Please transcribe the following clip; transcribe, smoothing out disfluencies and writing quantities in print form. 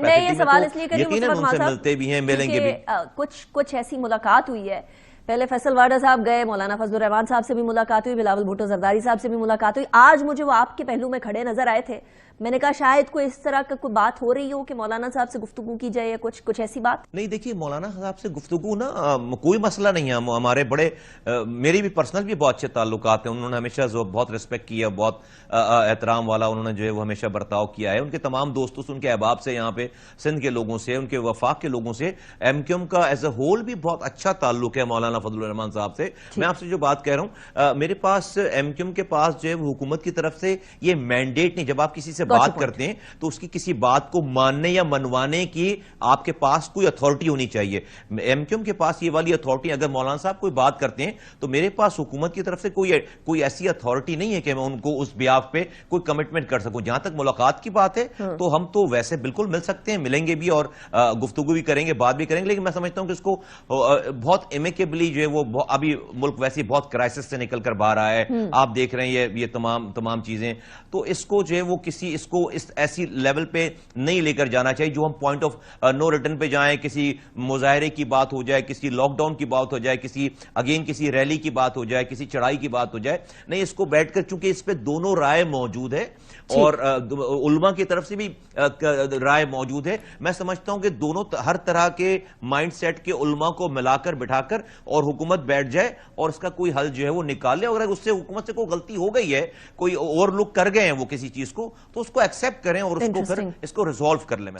Capacity में, तो यकीनन उनसे मिलते भी हैं, मिलेंगे भी। कुछ ऐसी मुलाकात हुई है, पहले फैसल वाडा साहब गए, मौलाना फजलुर रहमान साहब से भी मुलाकात हुई, बिलावल भुट्टो जरदारी साहब से भी मुलाकात हुई, आज मुझे वो आपके पहलू में खड़े नजर आए थे। मैंने कहा शायद कोई इस तरह का कोई बात हो रही हो कि मौलाना साहब से गुफ्तगू की जाए या कुछ ऐसी बात। नहीं, देखिए मौलाना साहब से गुफ्तगू ना कोई मसला नहीं है। हमारे बड़े मेरी भी पर्सनल भी बहुत अच्छे ताल्लुकात हैं। उन्होंने हमेशा बहुत रिस्पेक्ट किया, बहुत एहतराम वाला उन्होंने जो है वो हमेशा बर्ताव किया है उनके तमाम दोस्तों से, उनके अहबाब से, यहाँ पे सिंध के लोगों से, उनके वफाक के लोगों से। एमक्यूएम का एज ए होल भी बहुत अच्छा ताल्लुक है मौलाना फजलुर रहमान साहब से। मैं आपसे जो बात कह रहा हूँ, मेरे पास एमक्यूएम के पास जो है हुकूमत की तरफ से ये मैंडेट नहीं, जब आप किसी से बात करते हैं तो उसकी किसी बात को मानने या मनवाने की आपके पास कोई अथॉरिटी होनी चाहिए। एमक्यूएम के पास ये वाली अथॉरिटी, अगर मौलाना साहब कोई बात करते हैं तो मेरे पास हुकूमत की तरफ से कोई ऐसी अथॉरिटी नहीं है कि मैं उनको उस बियाफ पे कोई कमिटमेंट कर सकूं। जहां तक मुलाकात की बात है तो हम तो वैसे बिल्कुल मिल सकते हैं, मिलेंगे भी और गुफ्तगू भी करेंगे, बात भी करेंगे। लेकिन मैं समझता हूं कि इसको बहुत एमिकेबली जो है वो, अभी मुल्क वैसे बहुत क्राइसिस से निकल कर बाहर आया है, आप देख रहे हैं ये तमाम चीजें, तो इसको जो है वो इसको इस ऐसी लेवल पे नहीं लेकर जाना चाहिए जो हम पॉइंट ऑफ नो रिटर्न पे जाएं, किसी मुजाहरे की बात हो जाए, किसी लॉकडाउन की बात हो जाए, किसी रैली की बात हो जाए, किसी चढ़ाई की बात हो जाए। नहीं, इसको बैठकर, चूंकि इस पे दोनों राय मौजूद है और उलमा की तरफ से भी राय मौजूद है, मैं समझता हूं कि दोनों हर तरह के माइंड सेट के उलमा को मिलाकर बिठाकर और हुकूमत बैठ जाए और इसका कोई हल जो है वो निकाले। अगर उससे हुकूमत से कोई गलती हो गई है, कोई ओवरलुक कर गए हैं वो किसी चीज को, तो उसको एक्सेप्ट करें और उसको फिर इसको रिजॉल्व कर लें।